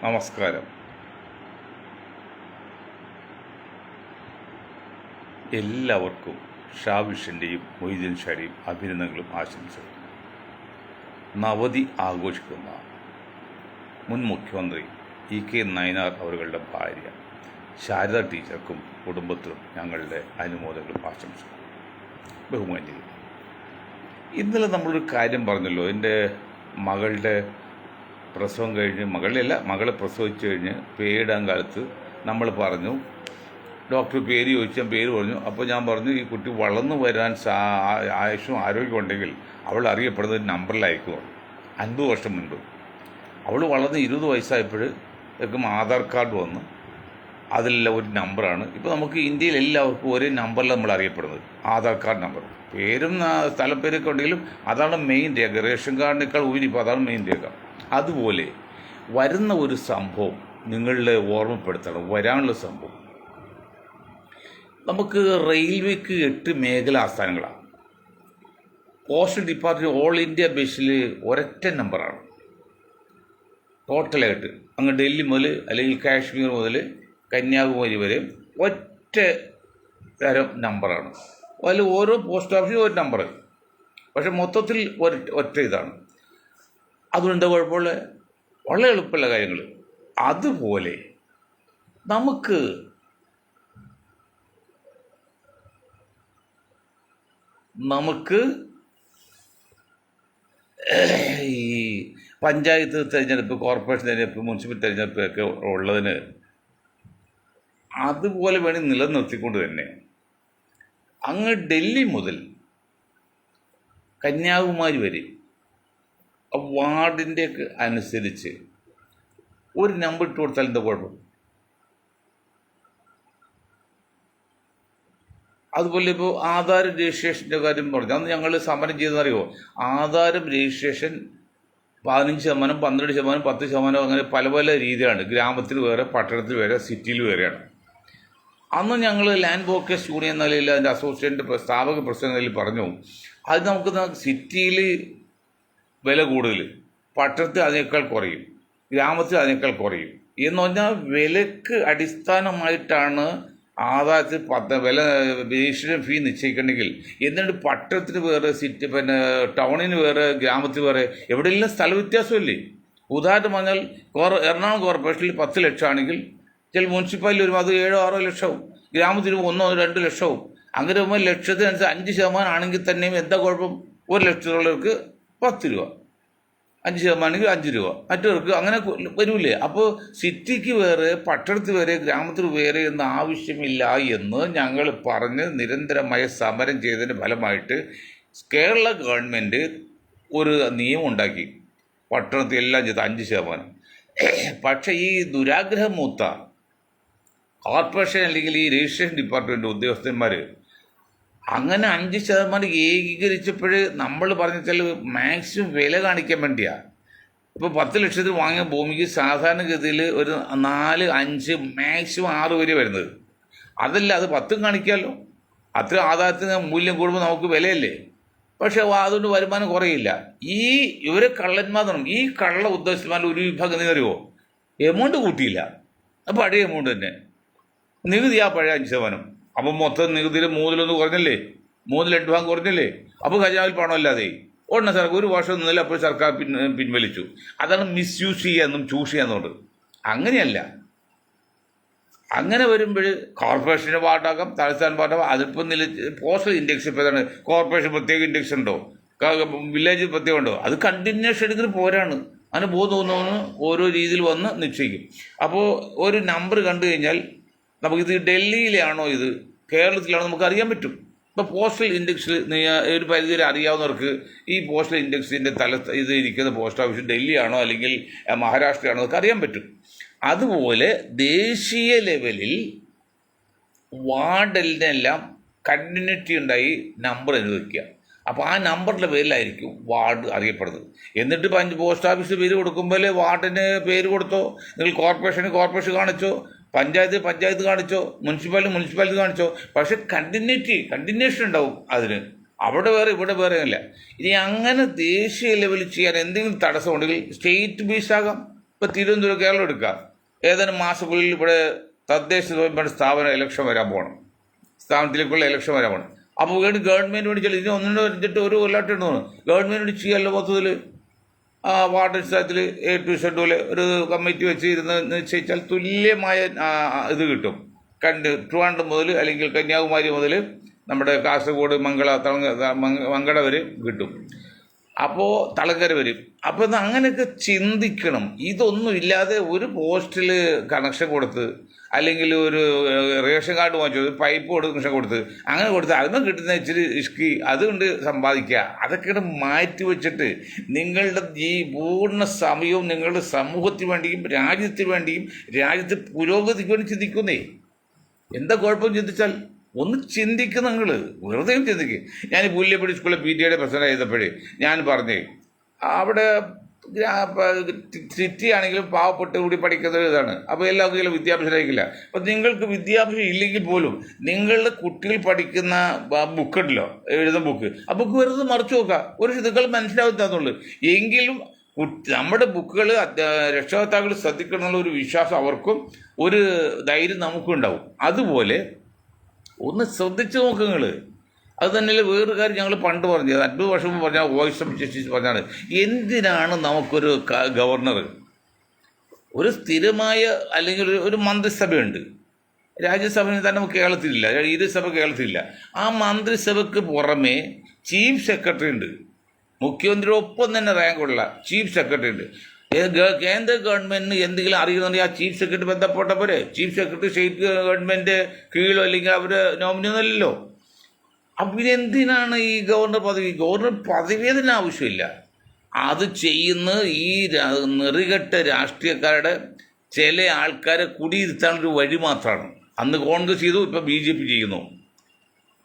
നമസ്കാരം. എല്ലാവർക്കും ഷാവിഷിൻ്റെയും മൊയ്തീൻ ഷായുടെയും അഭിനന്ദനങ്ങളും ആശംസകളും. നവതി ആഘോഷിക്കുന്ന മുൻ മുഖ്യമന്ത്രി ഇ.കെ. നയനാർ അവരുടെ ഭാര്യ ശാരദ ടീച്ചർക്കും കുടുംബത്തിനും ഞങ്ങളുടെ അനുമോദനങ്ങളും ആശംസകളും. ബഹുമാന്യരും, ഇന്നലെ നമ്മളൊരു കാര്യം പറഞ്ഞല്ലോ. എൻ്റെ മകളുടെ പ്രസവം കഴിഞ്ഞ്, മകളെ പ്രസവിച്ച് കഴിഞ്ഞ് പേരിടാൻ കാലത്ത് നമ്മൾ പറഞ്ഞു, ഡോക്ടർ പേര് ചോദിച്ചാൽ പേര് പറഞ്ഞു. അപ്പോൾ ഞാൻ പറഞ്ഞു, ഈ കുട്ടി വളർന്നു വരാൻ ആയുഷും ആരോഗ്യം ഉണ്ടെങ്കിൽ അവൾ അറിയപ്പെടുന്നത് നമ്പറിലായിരിക്കും. 50 വർഷം മുൻപ് അവൾ വളർന്ന് 20 വയസ്സായപ്പോഴേക്കും ആധാർ കാർഡ് വന്ന് അതിലെല്ലാം ഒരു നമ്പറാണ്. ഇപ്പോൾ നമുക്ക് ഇന്ത്യയിൽ എല്ലാവർക്കും ഒരേ നമ്പറിൽ നമ്മൾ അറിയപ്പെടുന്നത്, ആധാർ കാർഡ് നമ്പർ. പേരും സ്ഥലപ്പേരൊക്കെ ഉണ്ടെങ്കിലും അതാണ് മെയിൻ രേഖ. റേഷൻ കാർഡിനേക്കാൾ ഇപ്പോൾ അതാണ് മെയിൻ രേഖ. അതുപോലെ വരുന്ന ഒരു സംഭവം നിങ്ങളുടെ ഓർമ്മപ്പെടുത്തണം. വരാനുള്ള സംഭവം, നമുക്ക് റെയിൽവേക്ക് 8 മേഖലാ ആസ്ഥാനങ്ങളാണ്. പോസ്റ്റൽ ഡിപ്പാർട്ട്മെൻറ്റ് ഓൾ ഇന്ത്യ ബേസിൽ ഒരൊറ്റ നമ്പറാണ് ടോട്ടലായിട്ട്. അങ്ങ് ഡൽഹി മുതൽ അല്ലെങ്കിൽ കാശ്മീർ മുതൽ കന്യാകുമാരി വരെ ഒറ്റ തരം നമ്പറാണ്. അതിൽ ഓരോ പോസ്റ്റ് ഓഫീസും ഒരു നമ്പർ, പക്ഷെ മൊത്തത്തിൽ ഒറ്റ ഇതാണ്. അതുകൊണ്ട് കുഴപ്പമുള്ള വളരെ എളുപ്പമുള്ള കാര്യങ്ങൾ. അതുപോലെ നമുക്ക് ഈ പഞ്ചായത്ത് തിരഞ്ഞെടുപ്പ്, കോർപ്പറേഷൻ തിരഞ്ഞെടുപ്പ്, മുനിസിപ്പൽ തിരഞ്ഞെടുപ്പ് ഒക്കെ ഉള്ളതിന് അതുപോലെ വേണ്ടി നിലനിർത്തിക്കൊണ്ട് തന്നെ അങ്ങ് ഡൽഹി മുതൽ കന്യാകുമാരി വരെ വാർഡിൻ്റെ ഒക്കെ അനുസരിച്ച് ഒരു നമ്പർ ഇട്ട് കൊടുത്താൽ എന്താ കുഴപ്പം? അതുപോലെ ഇപ്പോൾ ആധാർ രജിസ്ട്രേഷൻ്റെ കാര്യം പറഞ്ഞു, അന്ന് ഞങ്ങൾ സമരം ചെയ്തെന്നറിയുമോ? ആധാരം രജിസ്ട്രേഷൻ 15%, 12%, 10%, അങ്ങനെ പല പല രീതിയാണ്. ഗ്രാമത്തിൽ വേറെ, പട്ടണത്തിൽ വേറെ, സിറ്റിയിൽ വേറെയാണ്. അന്ന് ഞങ്ങൾ ലാൻഡ് ബ്രോക്കേഴ്സ് യൂണിയൻ നിലയിൽ അതിൻ്റെ അസോസിയേഷൻ്റെ സ്ഥാപക പ്രസിഡന്റ് പറഞ്ഞു, അത് നമുക്ക് സിറ്റിയിൽ വില കൂടുതൽ, പട്ടണത്തിൽ അതിനേക്കാൾ കുറയും, ഗ്രാമത്തിൽ അതിനേക്കാൾ കുറയും എന്ന് പറഞ്ഞാൽ വിലക്ക് അടിസ്ഥാനമായിട്ടാണ് ആദായത്തിൽ വില രജിസ്ട്രേഷൻ ഫീ നിശ്ചയിക്കണമെങ്കിൽ. എന്നിട്ട് പട്ടണത്തിന് വേറെ, ടൗണിന് വേറെ, ഗ്രാമത്തിന് വേറെ, എവിടെയെല്ലാം സ്ഥല വ്യത്യാസമില്ലേ? ഉദാഹരണം പറഞ്ഞാൽ എറണാകുളം കോർപ്പറേഷനിൽ 10 ലക്ഷം ആണെങ്കിൽ ചില മുനിസിപ്പാലിറ്റി വരുമ്പോൾ അത് 7-6 ലക്ഷവും, ഗ്രാമത്തിൽ 1-2 ലക്ഷവും. അങ്ങനെ വരുമ്പോൾ ലക്ഷത്തിനനുസരിച്ച് 5% ആണെങ്കിൽ തന്നെയും എന്താ കുഴപ്പം? 1 ലക്ഷത്തുള്ളവർക്ക് 10 രൂപ, 5% ആണെങ്കിൽ 5 രൂപ, മറ്റവർക്ക് അങ്ങനെ വരൂലേ? അപ്പോൾ സിറ്റിക്ക് വേറെ, പട്ടണത്തിൽ വേറെ, ഗ്രാമത്തിൽ വേറെ എന്ന ആവശ്യമില്ല എന്ന് ഞങ്ങൾ പറഞ്ഞ് നിരന്തരമായ സമരം ചെയ്തതിൻ്റെ ഫലമായിട്ട് കേരള ഗവൺമെൻറ് ഒരു നിയമം ഉണ്ടാക്കി. പട്ടണത്തിൽ എല്ലാം ചെയ്ത് 5%. പക്ഷേ ഈ ദുരാഗ്രഹം മൂത്ത കോർപ്പറേഷൻ അല്ലെങ്കിൽ ഈ രജിസ്ട്രേഷൻ ഡിപ്പാർട്ട്മെൻറ്റ് ഉദ്യോഗസ്ഥന്മാർ അങ്ങനെ 5% ഏകീകരിച്ചപ്പോൾ നമ്മൾ പറഞ്ഞാൽ മാക്സിമം വില കാണിക്കാൻ വേണ്ടിയാണ്. ഇപ്പോൾ 10 ലക്ഷത്തിൽ വാങ്ങിയ ഭൂമിക്ക് സാധാരണഗതിയിൽ ഒരു 4, 5, മാക്സിമം 6 വരെ വരുന്നത്. അതല്ല, അത് 10 കാണിക്കാമല്ലോ. അത്ര ആദായത്തിന് മൂല്യം കൂടുമ്പോൾ നമുക്ക് വിലയല്ലേ? പക്ഷേ അതുകൊണ്ട് വരുമാനം കുറയില്ല. ഇവരെ കള്ളന്മാരും ഈ കള്ള ഉദ്യോഗസ്ഥന്മാരുടെ ഒരു വിഭാഗം നിന്നറിയുമോ? എമൗണ്ട് കൂട്ടിയില്ല, പഴയ എമൗണ്ട് തന്നെ. നികുതി ആ പഴയ 5%. അപ്പം മൊത്തം നികുതിയിൽ 3 കുറഞ്ഞല്ലേ? 3 ഭാഗം കുറഞ്ഞല്ലേ? അപ്പോൾ ഖജാവിൽ പണമല്ലാതെ ഉടനെ സർക്കാർ ഒരു വർഷം നിന്നില്ല, അപ്പോൾ സർക്കാർ പിൻവലിച്ചു. അതാണ് മിസ്യൂസ് ചെയ്യാമെന്നും ചൂസ് ചെയ്യാന്നുണ്ട്. അങ്ങനെയല്ല. അങ്ങനെ വരുമ്പോൾ കോർപ്പറേഷൻ്റെ പാട്ടാക്കാം, തലസ്ഥാന പാട്ടാക്കാം. അതിപ്പോൾ പോസ്റ്റൽ ഇൻഡെക്സ് ഇപ്പോൾ ഏതാണ്? കോർപ്പറേഷൻ പ്രത്യേക ഇൻഡെക്സ് ഉണ്ടോ? വില്ലേജ് പ്രത്യേകം ഉണ്ടോ? അത് കണ്ടിന്യൂഷൻ എടുക്കുന്ന പോരാണ്. അതിന് തോന്നുന്നു ഓരോ രീതിയിൽ വന്ന് നിശ്ചയിക്കും. അപ്പോൾ ഒരു നമ്പർ കണ്ടു കഴിഞ്ഞാൽ നമുക്കിത് ഡൽഹിയിലാണോ ഇത് കേരളത്തിലാണോ നമുക്ക് അറിയാൻ പറ്റും. ഇപ്പോൾ പോസ്റ്റൽ ഇൻഡെക്സിൽ ഒരു പരിധി വരെ അറിയാവുന്നവർക്ക് ഈ പോസ്റ്റൽ ഇൻഡെക്സിൻ്റെ ഇത് ഇരിക്കുന്ന പോസ്റ്റ് ഓഫീസ് ഡൽഹിയാണോ അല്ലെങ്കിൽ മഹാരാഷ്ട്രയാണോ എന്നൊക്കെ അറിയാൻ പറ്റും. അതുപോലെ ദേശീയ ലെവലിൽ വാർഡിനെല്ലാം കണ്ടിന്യൂറ്റി ഉണ്ടായി നമ്പർ അനുവദിക്കുക. അപ്പോൾ ആ നമ്പറിൻ്റെ പേരിലായിരിക്കും വാർഡ് അറിയപ്പെടുന്നത്. എന്നിട്ട് പോസ്റ്റ് ഓഫീസിൽ പേര് കൊടുക്കുമ്പോൾ വാർഡിന് പേര് കൊടുത്തോ, നിങ്ങൾ കോർപ്പറേഷൻ കാണിച്ചോ, പഞ്ചായത്ത് കാണിച്ചോ, മുനിസിപ്പാലിറ്റി കാണിച്ചോ. പക്ഷെ കണ്ടിന്യൂഷൻ ഉണ്ടാവും അതിന്. അവിടെ വേറെ ഇവിടെ വേറെ അല്ല. ഇനി അങ്ങനെ ദേശീയ ലെവലിൽ ചെയ്യാൻ എന്തെങ്കിലും തടസ്സമുണ്ടെങ്കിൽ സ്റ്റേറ്റ് ബേസ് ആകാം. ഇപ്പോൾ തിരുവനന്തപുരം കേരളം എടുക്കാം, ഏതാനും മാസങ്ങളിൽ ഇവിടെ തദ്ദേശ സ്വയംഭരണ സ്ഥാപന ഇലക്ഷൻ വരാൻ പോകണം, സ്ഥാപനത്തിലേക്കുള്ള ഇലക്ഷൻ വരാൻ പോകണം. അപ്പോൾ ഗവൺമെൻറ് വേണ്ടി ഇതിന് ഒന്നിനോ വെച്ചിട്ട് ഒരു കൊല്ലാട്ട് തോന്നുന്നു ഗവൺമെൻറ് വേണ്ടി ചെയ്യാമല്ലോ. മൊത്തത്തിൽ വാർഡ് അടിസ്ഥാനത്തിൽ A to Z ഒരു കമ്മിറ്റി വെച്ച് ഇരുന്ന് നിശ്ചയിച്ചാൽ തുല്യമായ ഇത് കിട്ടും. ട്രിവാൻഡ്രം മുതൽ അല്ലെങ്കിൽ കന്യാകുമാരി മുതൽ നമ്മുടെ കാസർഗോഡ് മങ്കട വരെ കിട്ടും, അപ്പോൾ തളങ്കര വരും. അപ്പോൾ അങ്ങനെയൊക്കെ ചിന്തിക്കണം. ഇതൊന്നും ഇല്ലാതെ ഒരു പോസ്റ്റിൽ കണക്ഷൻ കൊടുത്ത് അല്ലെങ്കിൽ ഒരു റേഷൻ കാർഡ് വാങ്ങിച്ചത് പൈപ്പ് കണക്ഷൻ കൊടുത്ത് അങ്ങനെ കൊടുത്ത് അതിന് കിട്ടുന്ന ഇച്ചിരി ഇഷ്കി അതുകൊണ്ട് സമ്പാദിക്കുക. അതൊക്കെ മാറ്റി വെച്ചിട്ട് നിങ്ങളുടെ ഈ പൂർണ്ണ സമയവും നിങ്ങളുടെ സമൂഹത്തിന് വേണ്ടിയും രാജ്യത്തിന് വേണ്ടിയും രാജ്യത്തെ പുരോഗതിക്ക് വേണ്ടി ചിന്തിക്കുന്നേ. എന്താ കുഴപ്പം ചിന്തിച്ചാൽ ഒന്ന് ചിന്തിക്കും, നിങ്ങൾ വെറുതെ ചിന്തിക്കുക. ഞാൻ പുല്ലേപ്പടി സ്കൂളിലെ PTA പ്രസിഡന്റ് ചെയ്തപ്പോഴേ ഞാൻ പറഞ്ഞേ, അവിടെ സിറ്റി ആണെങ്കിലും പാവപ്പെട്ട് കൂടി പഠിക്കുന്ന ഇതാണ്. അപ്പോൾ എല്ലാവർക്കും വിദ്യാഭ്യാസം ആയിരിക്കില്ല. അപ്പം നിങ്ങൾക്ക് വിദ്യാഭ്യാസം ഇല്ലെങ്കിൽ പോലും നിങ്ങളുടെ കുട്ടികൾ പഠിക്കുന്ന ബുക്കുണ്ടല്ലോ, എഴുതുന്ന ബുക്ക്, ആ ബുക്ക് വെറുതെ മറിച്ച് നോക്കുക, ഒരു നിങ്ങൾ മനസ്സിലാവുന്നുള്ളൂ. എങ്കിലും നമ്മുടെ ബുക്കുകൾ രക്ഷകർത്താക്കൾ ശ്രദ്ധിക്കണം എന്നുള്ള ഒരു വിശ്വാസം അവർക്കും ഒരു ധൈര്യം നമുക്കും ഉണ്ടാവും. അതുപോലെ ഒന്ന് ശ്രദ്ധിച്ചു നോക്കുങ്ങൾ. അത് തന്നെയല്ലേ വേറൊരു കാര്യം ഞങ്ങൾ പണ്ട് പറഞ്ഞത്, 50 വർഷം മുമ്പ് പറഞ്ഞാൽ വോയിസ് ഓഫ് ജസ്റ്റിസ് പറഞ്ഞാണ്, എന്തിനാണ് നമുക്കൊരു ഗവർണർ? ഒരു സ്ഥിരമായ അല്ലെങ്കിൽ ഒരു മന്ത്രിസഭയുണ്ട്. രാജ്യസഭ തന്നെ നമുക്ക് കേരളത്തിലില്ല, ഇരുസഭ കേരളത്തിലില്ല. ആ മന്ത്രിസഭയ്ക്ക് പുറമേ ചീഫ് സെക്രട്ടറി ഉണ്ട്. മുഖ്യമന്ത്രിയുടെ ഒപ്പം തന്നെ റാങ്കുള്ള ചീഫ് സെക്രട്ടറി ഉണ്ട്. കേന്ദ്ര ഗവൺമെന്റിന് എന്തെങ്കിലും അറിയുന്നുണ്ടെങ്കിൽ ആ ചീഫ് സെക്രട്ടറി ബന്ധപ്പെട്ട പോലെ. ചീഫ് സെക്രട്ടറി സ്റ്റേറ്റ് ഗവൺമെന്റ് കീഴിലോ അല്ലെങ്കിൽ അവർ നോമിനിയൊന്നുമല്ലല്ലോ. അപ്പം എന്തിനാണ് ഈ ഗവർണർ പദവി? ഗവർണർ പദവി അതിന് ആവശ്യമില്ല. അത് ചെയ്യുന്ന ഈ നെറികെട്ട രാഷ്ട്രീയക്കാരുടെ ചില ആൾക്കാരെ കുടിയിരുത്താനൊരു വഴി മാത്രമാണ്. അന്ന് കോൺഗ്രസ് ചെയ്തു, ഇപ്പം BJP ചെയ്യുന്നു.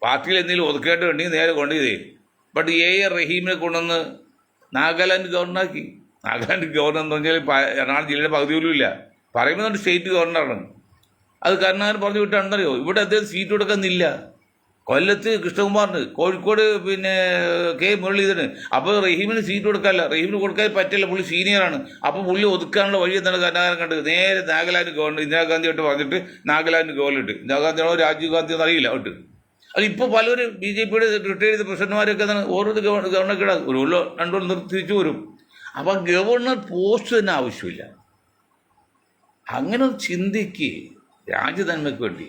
പാർട്ടിയിൽ എന്തെങ്കിലും ഒതുക്കേണ്ട വേണ്ടി നേരെ കൊണ്ടുപോയതേ. But A.R. റഹീമിനെ കൊണ്ടുവന്ന് നാഗാലാൻഡ് ഗവർണറാക്കി. നാഗാലാൻഡ് ഗവർണർ എന്ന് പറഞ്ഞാൽ എറണാകുളം ജില്ലയുടെ പകുതി പോലും ഇല്ല. പറയുമ്പോൾ സ്റ്റേറ്റ് ഗവർണറാണ്. അത് കരുണാകരൻ പറഞ്ഞു വിട്ടാണെന്നറിയോ, ഇവിടെ അദ്ദേഹം സീറ്റ് കൊടുക്കുന്നില്ല. കൊല്ലത്ത് കൃഷ്ണകുമാറിന്, കോഴിക്കോട് പിന്നെ K. മുരളീധരന്. അപ്പോൾ റഹീമിന് സീറ്റ് കൊടുക്കാനില്ല, റഹീമിന് കൊടുക്കാൻ പറ്റില്ല, പുള്ളി സീനിയറാണ്. അപ്പോൾ പുള്ളി ഒതുക്കാനുള്ള വഴി എന്താണ് കരുണാകരൻ കണ്ടത്? നേരെ നാഗാലാൻഡ് ഗവർണർ ഇന്ദിരാഗാന്ധിയായിട്ട് പറഞ്ഞിട്ട് നാഗാലാൻഡ് ഗവർണർ ഇട്ട്. ഇന്ദിരാഗാന്ധിയാണോ രാജീവ് ഗാന്ധി എന്നറിയില്ല ഇട്ട്. അത് ഇപ്പോൾ പലരും BJPയുടെ റിട്ടയർ ചെയ്ത പ്രസിഡന്റുമാരൊക്കെ ഓരോ ഗവർണർക്ക് ഇടാം, ഒരു കൊല്ലോ 2 കൊല്ലം തിരിച്ചു വരും. അപ്പം ഗവർണർ പോസ്റ്റ് തന്നെ ആവശ്യമില്ല. അങ്ങനെ ചിന്തിക്ക്. രാജ്യനന്മയ്ക്ക് വേണ്ടി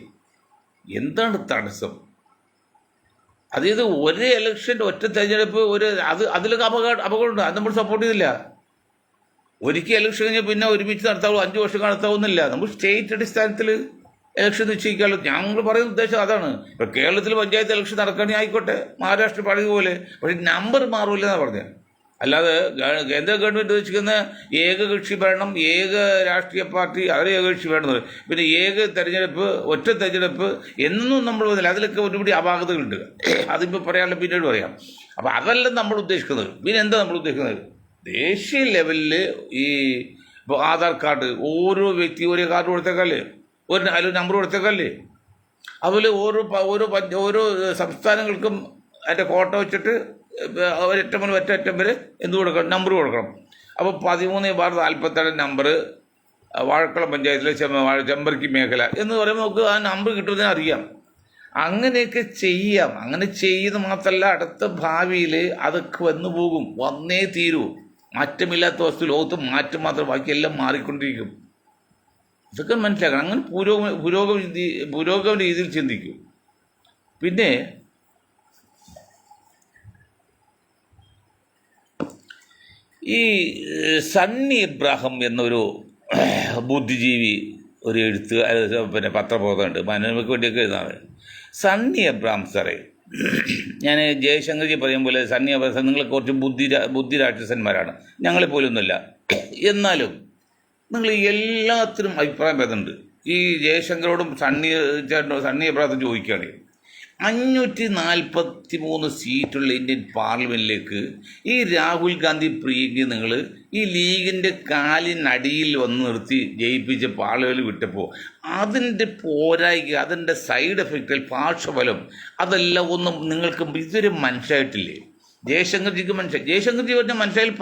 എന്താണ് തടസ്സം? അതായത് ഒരേ ഇലക്ഷൻ ഒറ്റ തെരഞ്ഞെടുപ്പ് അതിലൊക്കെ അപകടമുണ്ട്. അത് നമ്മൾ സപ്പോർട്ട് ചെയ്തില്ല. ഒരിക്കൽ ഇലക്ഷൻ കഴിഞ്ഞാൽ പിന്നെ ഒരുമിച്ച് നടത്താവുള്ളൂ, 5 വർഷം നടത്താവുന്നില്ല. നമ്മൾ സ്റ്റേറ്റ് അടിസ്ഥാനത്തിൽ ഇലക്ഷൻ നിശ്ചയിക്കാമല്ലോ. ഞങ്ങൾ പറയുന്ന ഉദ്ദേശം അതാണ്. ഇപ്പോൾ കേരളത്തിൽ പഞ്ചായത്ത് ഇലക്ഷൻ നടക്കുകയാണെങ്കിൽ ആയിക്കോട്ടെ, മഹാരാഷ്ട്ര പഴയതുപോലെ. പക്ഷേ നമ്പർ മാറില്ല എന്നാണ് പറഞ്ഞത്. അല്ലാതെ കേന്ദ്ര ഗവൺമെൻറ് ഉദ്ദേശിക്കുന്ന ഏകകക്ഷി ഭരണം, ഏക രാഷ്ട്രീയ പാർട്ടി, അവർ ഏകകക്ഷി വേണമെന്ന്. പിന്നെ തെരഞ്ഞെടുപ്പ്, ഒറ്റ തെരഞ്ഞെടുപ്പ് എന്നൊന്നും നമ്മൾ പറഞ്ഞില്ല. അതിലൊക്കെ ഒരുപടി അപാകതകളുണ്ട്. അതിപ്പോൾ പറയാനുള്ള പിന്നീട് പറയാം. അപ്പോൾ അതല്ല നമ്മൾ ഉദ്ദേശിക്കുന്നത്. പിന്നെ എന്താ നമ്മൾ ഉദ്ദേശിക്കുന്നത്? ദേശീയ ലെവലിൽ ഈ ആധാർ കാർഡ് ഓരോ വ്യക്തി ഒരേ കാർഡ് കൊടുത്തേക്കല്ലേ, അതിൽ നമ്പർ കൊടുത്തേക്കല്ലേ. അതുപോലെ ഓരോ സംസ്ഥാനങ്ങൾക്കും അതിൻ്റെ കോട്ട വെച്ചിട്ട് ഒരറ്റം മുതൽ ഒറ്റ വരെ എന്ത് കൊടുക്കണം? നമ്പർ കൊടുക്കണം. അപ്പോൾ 13/47 നമ്പർ വാഴക്കുളം പഞ്ചായത്തിലെ ചെമ്പർക്കി മേഖല എന്ന് പറയുമ്പോൾ നമുക്ക് ആ നമ്പർ കിട്ടുന്നതിന് അറിയാം. അങ്ങനെയൊക്കെ ചെയ്യാം. അങ്ങനെ ചെയ്യുന്നത് മാത്രമല്ല, അടുത്ത ഭാവിയിൽ അതൊക്കെ വന്നു പോകും, വന്നേ തീരൂ. മാറ്റമില്ലാത്ത വസ്തു ലോകത്ത് മാറ്റം മാത്രം, ബാക്കിയെല്ലാം മാറിക്കൊണ്ടിരിക്കും. ഇതൊക്കെ മനസ്സിലാക്കണം. അങ്ങനെ പുരോഗമന രീതിയിൽ ചിന്തിക്കും. പിന്നെ ഈ സണ്ണി ഇബ്രാഹിം എന്നൊരു ബുദ്ധിജീവി, ഒരു പിന്നെ പത്രബോധമുണ്ട്, മനോരമയ്ക്ക് വേണ്ടിയൊക്കെ എഴുതാണ്. സണ്ണി എബ്രാഹിം സാറേ, ഞാൻ ജയശങ്കർജി പറയും പോലെ സണ്ണി എബ്രാഹിം സാർ നിങ്ങൾ കുറച്ച് ബുദ്ധിരാക്ഷസന്മാരാണ്, ഞങ്ങളെപ്പോലൊന്നുമില്ല. എന്നാലും നിങ്ങൾ എല്ലാത്തിനും അഭിപ്രായം ഭേദമുണ്ട്. ഈ ജയശങ്കരോടും സണ്ണി എബ്രാഹിം ചോദിക്കുകയാണെങ്കിൽ 543 സീറ്റുള്ള ഇന്ത്യൻ പാർലമെൻറ്റിലേക്ക് ഈ രാഹുൽ ഗാന്ധി പ്രിയങ്കി നിങ്ങൾ ഈ ലീഗിൻ്റെ കാലിനടിയിൽ വന്ന് നിർത്തി ജയിപ്പിച്ച പാർലമെൻറ്റിൽ വിട്ടപ്പോൾ അതിൻ്റെ പോരായ്ക, അതിൻ്റെ സൈഡ് എഫക്റ്റിൽ പാർശ്വഫലം അതെല്ലാം ഒന്നും നിങ്ങൾക്ക് ഇതുവരെ മനസ്സിലായിട്ടില്ലേ? ജയശങ്കർജിക്ക് മനസ്സിലായി. ജയശങ്കർജി പറഞ്ഞ മനസ്സിലായിട്ട്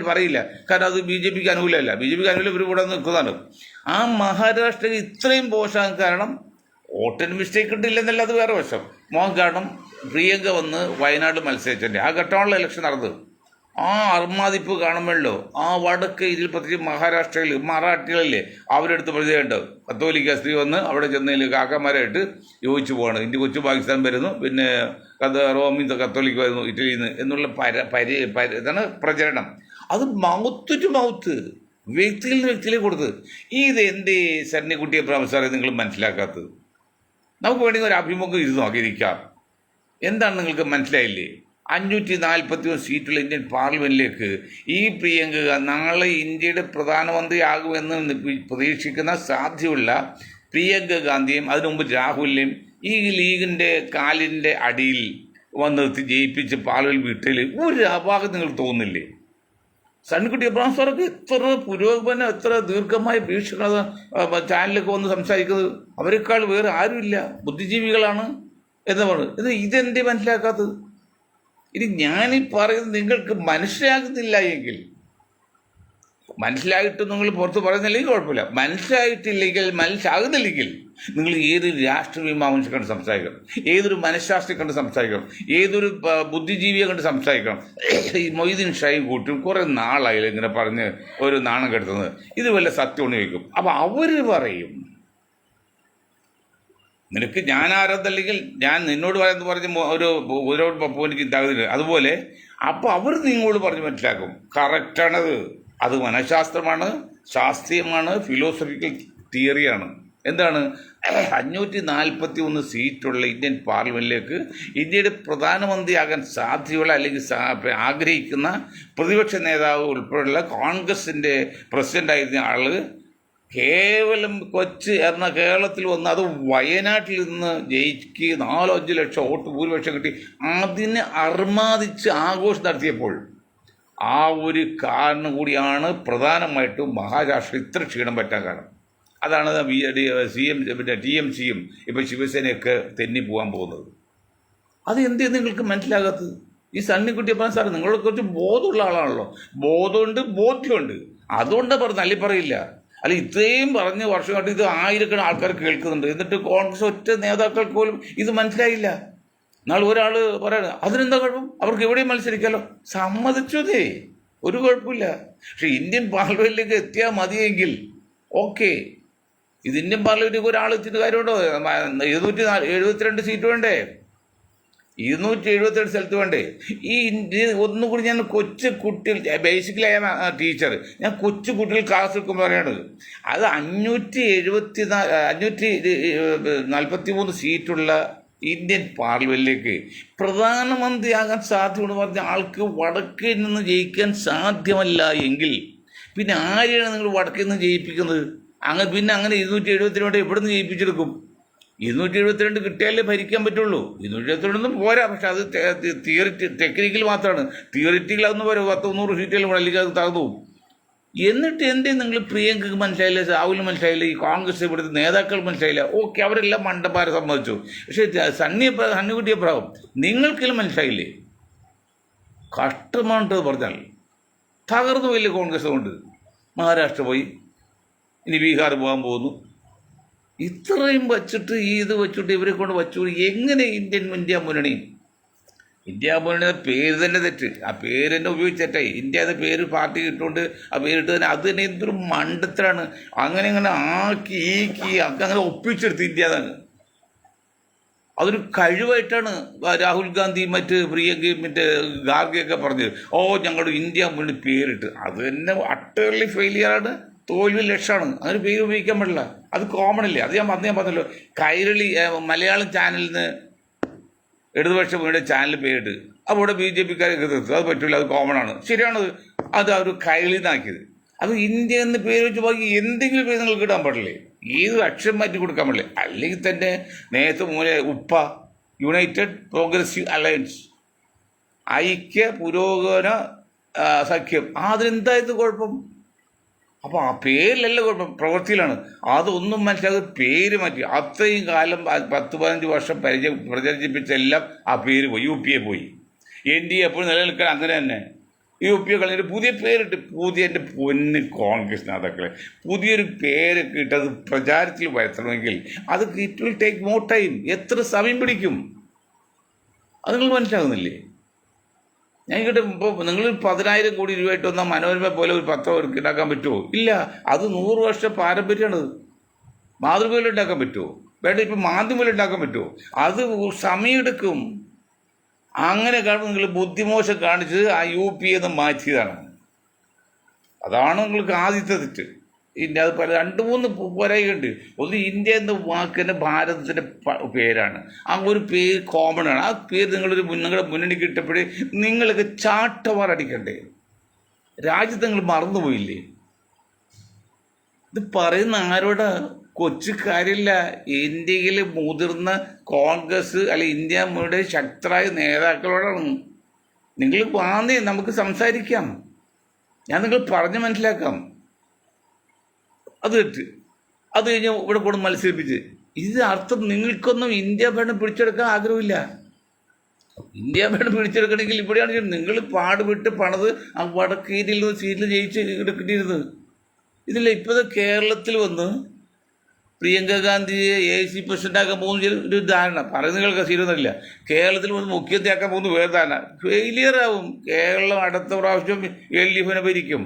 പറയില്ല. കാരണം അത് BJPക്ക് അനുകൂലമല്ല. BJPക്ക് അനുകൂലം ഇവർ ഇവിടെ നിൽക്കുന്നതാണ്. ആ മഹാരാഷ്ട്രയിൽ ഇത്രയും പോഷാൻ കാരണം വോട്ടിന് മിസ്റ്റേക്ക് ഉണ്ടില്ലെന്നല്ല, അത് വേറെ വശം. കാരണം പ്രിയങ്ക വന്ന് വയനാട് മത്സരിച്ചതിൻ്റെ ആ ഘട്ടമാണല്ലോ ഇലക്ഷൻ നടന്നത്. ആ അർമാദിപ്പ് കാണുമ്പോഴല്ലോ ആ വടക്ക് ഇതിൽ പ്രത്യേകിച്ച് മഹാരാഷ്ട്രയിൽ മറാഠികളില്ലേ അവരെടുത്ത് പരിചയമുണ്ട്. കത്തോലിക്ക സ്ത്രീ വന്ന് അവിടെ ചെന്നതിൽ കാക്കമാരായിട്ട് യോജിച്ചു പോവാണ്. ഇന്ത്യ കൊച്ചു പാകിസ്ഥാൻ വരുന്നു, പിന്നെ റോമിൽ കത്തോലിക്ക വരുന്നു ഇറ്റലിയിൽ നിന്ന് എന്നുള്ള ഇതാണ് പ്രചരണം. അത് മൗത്ത് ടു മൗത്ത്, വ്യക്തിയിൽ നിന്ന് വ്യക്തിയിലേക്ക് കൊടുത്ത്. ഇത് എൻ്റെ സന്നിക്കുട്ടിയെ പ്രൊഫസറെ നിങ്ങൾ മനസ്സിലാക്കാത്തത്? നമുക്ക് വേണമെങ്കിൽ ഒരു അഭിമുഖം ഇത് നോക്കിയിരിക്കാം. എന്താണ് നിങ്ങൾക്ക് മനസ്സിലായില്ലേ? 541 സീറ്റുള്ള ഇന്ത്യൻ പാർലമെന്റിലേക്ക് ഈ പ്രിയങ്ക നാളെ ഇന്ത്യയുടെ പ്രധാനമന്ത്രിയാകുമെന്ന് പ്രതീക്ഷിക്കുന്ന സാധ്യതയുള്ള പ്രിയങ്ക ഗാന്ധിയും അതിനു മുമ്പ് രാഹുലിനെയും ഈ ലീഗിൻ്റെ കാലിൻ്റെ അടിയിൽ വന്നെത്തി ജയിപ്പിച്ച് പാർലമെന്റ് വീട്ടിൽ ഒരു അപാകം നിങ്ങൾക്ക് തോന്നുന്നില്ലേ? സണ്ണിക്കുട്ടി അബ്രഹാം സാറൊക്കെ എത്ര പുരോഗമനം, എത്ര ദീർഘമായ വീക്ഷണത ചാനലൊക്കെ വന്ന് സംസാരിക്കുന്നത്. അവരെക്കാൾ വേറെ ആരുമില്ല, ബുദ്ധിജീവികളാണ് എന്ന് പറഞ്ഞു. ഇതെന്തേ മനസ്സിലാക്കാത്തത്? ഇനി ഞാനീ പറയുന്നത് നിങ്ങൾക്ക് മനസ്സിലാകുന്നില്ല എങ്കിൽ, മനസ്സിലായിട്ട് നിങ്ങൾ പുറത്ത് പറയുന്നില്ലെങ്കിൽ കുഴപ്പമില്ല. മനസ്സിലാകുന്നില്ലെങ്കിൽ നിങ്ങൾ ഏതൊരു രാഷ്ട്രീയ മീമാംസ കണ്ട് സംസാരിക്കണം, ഏതൊരു മനഃശാസ്ത്രം കണ്ട് സംസാരിക്കണം, ഏതൊരു ബുദ്ധിജീവിയെ കണ്ട് സംസാരിക്കണം. ഈ മൊയ്തീൻ ഷായും കൂട്ടും കുറേ നാളായാലും ഇങ്ങനെ പറഞ്ഞ് ഒരു നാണം കെടുത്തുന്നത്. ഇത് വല്ല സത്യം ചോദിക്കും. അപ്പം അവർ പറയും നിനക്ക് ഞാൻ ആരാധല്ലെങ്കിൽ ഞാൻ നിന്നോട് പറഞ്ഞ് ഒരു എനിക്ക് ഇതാകുന്നില്ല. അതുപോലെ അപ്പോൾ അവർ നിങ്ങളോട് പറഞ്ഞ് മനസ്സിലാക്കും. കറക്റ്റാണത്. അത് മനഃശാസ്ത്രമാണ്, ശാസ്ത്രീയമാണ്, ഫിലോസഫിക്കൽ തിയറിയാണ്. എന്താണ്? 541 സീറ്റുള്ള ഇന്ത്യൻ പാർലമെന്റിലേക്ക് ഇന്ത്യയുടെ പ്രധാനമന്ത്രിയാകാൻ സാധ്യതയുള്ള അല്ലെങ്കിൽ ആഗ്രഹിക്കുന്ന പ്രതിപക്ഷ നേതാവ് ഉൾപ്പെടെയുള്ള കോൺഗ്രസിൻ്റെ പ്രസിഡൻ്റായിരുന്ന ആള് കേവലം കേരളത്തിൽ വന്ന് അത് വയനാട്ടിൽ നിന്ന് ജയിക്ക് 4-5 ലക്ഷം വോട്ട് ഭൂരിപക്ഷം കിട്ടി അതിനെ അർമാദിച്ച് ആഘോഷം നടത്തിയപ്പോൾ ആ ഒരു കാരണം കൂടിയാണ് പ്രധാനമായിട്ടും മഹാരാഷ്ട്ര ഇത്ര ക്ഷീണം പറ്റാൻ കാരണം. അതാണ് TMCയും ഇപ്പം ശിവസേനയൊക്കെ തെന്നി പോകാൻ പോകുന്നത്. അത് എന്തേ നിങ്ങൾക്ക് മനസ്സിലാകാത്തത്? ഈ സണ്ണിക്കുട്ടി അബ്രഹാം സാർ നിങ്ങളെ കുറച്ച് ബോധമുള്ള ആളാണല്ലോ. ബോധമുണ്ട്, ബോധ്യമുണ്ട്. അതുകൊണ്ടാണ് പറഞ്ഞത്, അല്ലെ പറയില്ല. അല്ല, ഇത്രയും പറഞ്ഞ് വർഷമായിട്ട് ഇത് ആയിരക്കണക്കിന് ആൾക്കാർ കേൾക്കുന്നുണ്ട്. എന്നിട്ട് കോൺഗ്രസ് ഒറ്റ നേതാക്കൾക്ക് പോലും ഇത് മനസ്സിലായില്ല. നാളെ ഒരാൾ പറയണം അതിനെന്താ കുഴപ്പം, അവർക്ക് എവിടെയും മത്സരിക്കാമല്ലോ. സമ്മതിച്ചതേ, ഒരു കുഴപ്പമില്ല. പക്ഷെ ഇന്ത്യൻ പാർലമെന്റിലേക്ക് എത്തിയാൽ മതിയെങ്കിൽ ഓക്കെ. ഇത് ഇന്ത്യൻ പാർലമെന്റിലേക്ക് ഒരാൾ എത്തിയിട്ട് കാര്യമുണ്ടോ? 272 സീറ്റ് വേണ്ടേ? 272 സ്ഥലത്ത് വേണ്ടേ? ഈ ഒന്നുകൂടി ഞാൻ കൊച്ചു കുട്ടികൾ, ബേസിക്കലി ഐ എം ടീച്ചർ, ഞാൻ കൊച്ചു കുട്ടികൾ ക്ലാസ് എടുക്കുമ്പോൾ പറയണത് അത് 543 സീറ്റുള്ള ഇന്ത്യൻ പാർലമെന്റിലേക്ക് പ്രധാനമന്ത്രിയാകാൻ സാധ്യതയെന്ന് പറഞ്ഞ ആൾക്ക് വടക്കിൽ നിന്ന് ജയിക്കാൻ സാധ്യമല്ല എങ്കിൽ പിന്നെ ആരെയാണ് നിങ്ങൾ വടക്കിൽ നിന്ന് ജയിപ്പിക്കുന്നത്? പിന്നെ അങ്ങനെ 272 എവിടെ നിന്ന് ജയിപ്പിച്ചെടുക്കും? 272 കിട്ടിയാലേ ഭരിക്കാൻ പറ്റുള്ളൂ. 272 പോരാ. പക്ഷെ അത് ടെക്നിക്കൽ മാത്രമാണ്. തിയറിറ്റിക്കൽ അതൊന്നും പോരാ. 100 സീറ്റുകൾ അല്ലെങ്കിൽ അത് തകർന്നു പോകും. എന്നിട്ട് എന്തേ നിങ്ങൾ പ്രിയങ്കക്ക് മനസ്സിലായില്ല, രാഹുലിന് മനസ്സിലായില്ല, ഈ കോൺഗ്രസ് ഇവിടുത്തെ നേതാക്കൾ മനസ്സിലായില്ല? ഓക്കെ, അവരെല്ലാം മണ്ടന്മാരെ സമ്മതിച്ചു. പക്ഷേ സണ്ണിക്കുട്ടി അബ്രഹാം നിങ്ങൾക്കെല്ലാം മനസ്സിലായില്ലേ? കഷ്ടമാണിട്ടത് പറഞ്ഞാൽ. തകർന്നു പോയില്ലേ കോൺഗ്രസ് കൊണ്ട്? മഹാരാഷ്ട്ര പോയി, ഇനി ബീഹാർ പോകാൻ പോകുന്നു. ഇത്രയും വച്ചിട്ട് ഇത് വെച്ചിട്ട് ഇവരെ കൊണ്ട് വച്ചു. എങ്ങനെ ഇന്ത്യ മുന്നണി പേര് തന്നെ തെറ്റ്. ആ പേര് തന്നെ ഉപയോഗിച്ചേറ്റായി. ഇന്ത്യ എന്ന പേര് പാർട്ടി ഇട്ടുകൊണ്ട് ആ പേരിട്ട് തന്നെ അത് തന്നെ എന്തൊരു മണ്ടത്തിലാണ്. അങ്ങനെ ആക്കി അങ്ങനെ ഒപ്പിച്ചെടുത്ത് ഇന്ത്യ തന്നെ. അതൊരു കഴിവായിട്ടാണ് രാഹുൽ ഗാന്ധി പ്രിയങ്കയും ഖാർഗെയൊക്കെ പറഞ്ഞത്. ഞങ്ങളുടെ ഇന്ത്യ മുന്നണി പേരിട്ട് അത് തന്നെ അട്ടർലി ഫെയിലിയറാണ്, തോൽവി ലക്ഷമാണ്. അങ്ങനെ പേര് ഉപയോഗിക്കാൻ പാടില്ല. അത് കോമൺ അല്ലേ? അത് ഞാൻ പറഞ്ഞല്ലോ. കൈരളി മലയാളം ചാനലിൽ നിന്ന് ഇടതുപക്ഷ മുന്നണിയുടെ ചാനൽ പേരിട്ട് അവിടെ BJPക്കാരൊക്കെ തീർത്തു. അത് പറ്റില്ല, അത് കോമണാണ്. ശരിയാണത്. അത് അവർ കൈരളി നിന്നാക്കിയത്. അത് ഇന്ത്യ എന്ന് പേര് വെച്ച് ബാക്കി എന്തെങ്കിലും പേര് നിങ്ങൾക്ക് ഇടാൻ പാടില്ലേ? ഏത് അക്ഷരം മാറ്റി കൊടുക്കാൻ പാടില്ലേ? അല്ലെങ്കിൽ തന്നെ നേരത്തെ യുണൈറ്റഡ് പ്രോഗ്രസീവ് അലയൻസ്, ഐക്യ പുരോഗമന സഖ്യം. അതിനെന്തായത് കുഴപ്പം? അപ്പോൾ ആ പേരിലല്ല കുഴപ്പം, പ്രവൃത്തിയിലാണ്. അതൊന്നും മനസ്സിലാകാതെ പേര് മാറ്റി. അത്രയും കാലം 10-15 വർഷം പ്രചരിപ്പിച്ചെല്ലാം ആ പേര് പോയി. UPA പോയി. NDA എപ്പോഴും നിലനിൽക്കാൻ അങ്ങനെ തന്നെ. UPA കളഞ്ഞിട്ട് പുതിയ പേരിട്ട്, എൻ്റെ പൊന്ന് കോൺഗ്രസ് നേതാക്കളെ, പുതിയൊരു പേരൊക്കെ ഇട്ട് അത് പ്രചാരത്തിൽ വരുത്തണമെങ്കിൽ അത് it will take more time. എത്ര സമയം പിടിക്കും അത് നിങ്ങൾ മനസ്സിലാകുന്നില്ലേ? ഞാൻ കേട്ട് ഇപ്പോൾ നിങ്ങൾ 10,000 കോടി രൂപയായിട്ട് വന്നാൽ മനോരമ പോലെ ഒരു പത്രം ഉണ്ടാക്കാൻ പറ്റുമോ? ഇല്ല. അത് 100 വർഷം പാരമ്പര്യമാണ്. മാതൃഭൂമിയിൽ ഉണ്ടാക്കാൻ പറ്റുമോ? വേണ്ട. ഇപ്പം മാധ്യമത്തിൽ ഉണ്ടാക്കാൻ പറ്റുമോ? അത് സമയമെടുക്കും. അങ്ങനെ കാണുമ്പോൾ നിങ്ങൾ ബുദ്ധിമോശം കാണിച്ച് ആ UPA എന്ന് മാറ്റിയതാണ്. അതാണ് നിങ്ങൾക്ക് ആദ്യത്തെ തെറ്റ്. ഇന്ത്യ അത് പല 2-3 പോരായുണ്ട്. ഒന്ന്, ഇന്ത്യ എന്ന വാക്കിൻ്റെ ഭാരതത്തിൻ്റെ പേരാണ്. ആ ഒരു പേര് കോമൺ ആണ്. ആ പേര് നിങ്ങളുടെ മുന്നണിക്ക് ഇട്ടപ്പോഴേ നിങ്ങൾക്ക് ചാട്ടവാറടിക്കണ്ടേ? രാജ്യത്ത് നിങ്ങൾ മറന്നുപോയില്ലേ? ഇത് പറയുന്ന ആരോടാ? കൊച്ചു കാര്യമില്ല. ഇന്ത്യയിലെ മുതിർന്ന കോൺഗ്രസ് അല്ലെ ഇന്ത്യ മുഴുവൻ ശക്തരായ നേതാക്കളോടാണ്. നിങ്ങൾ വാന്നേ, നമുക്ക് സംസാരിക്കാം. ഞാൻ നിങ്ങൾ പറഞ്ഞ് മനസ്സിലാക്കാം. അത് തെറ്റ്. അത് കഴിഞ്ഞ് ഇവിടെ കൊണ്ട് മത്സരിപ്പിച്ച് ഇത് അർത്ഥം നിങ്ങൾക്കൊന്നും ഇന്ത്യ ഭരണം പിടിച്ചെടുക്കാൻ ആഗ്രഹമില്ല. ഇന്ത്യ ഭരണം പിടിച്ചെടുക്കണമെങ്കിൽ ഇവിടെയാണ് നിങ്ങൾ പാടുപെട്ട് പണത് ആ വടക്കേരിയിൽ സീറ്റിൽ ജയിച്ച് എടുക്കേണ്ടിയിരുന്നത്. ഇതില്ല. ഇപ്പോഴത്തെ കേരളത്തിൽ വന്ന് പ്രിയങ്ക ഗാന്ധിയെ AIC പ്രസിഡൻ്റാക്കാൻ പോകുന്ന ഒരു ധാരണ പറയുന്ന കേൾക്കാൻ ശരിയൊന്നുമില്ല. കേരളത്തിൽ വന്ന് മുഖ്യമന്ത്രിയാക്കാൻ പോകുന്ന വേറെ ധാരണ ഫെയിലിയറാവും. കേരളം അടുത്ത പ്രാവശ്യം LDF ഭരിക്കും.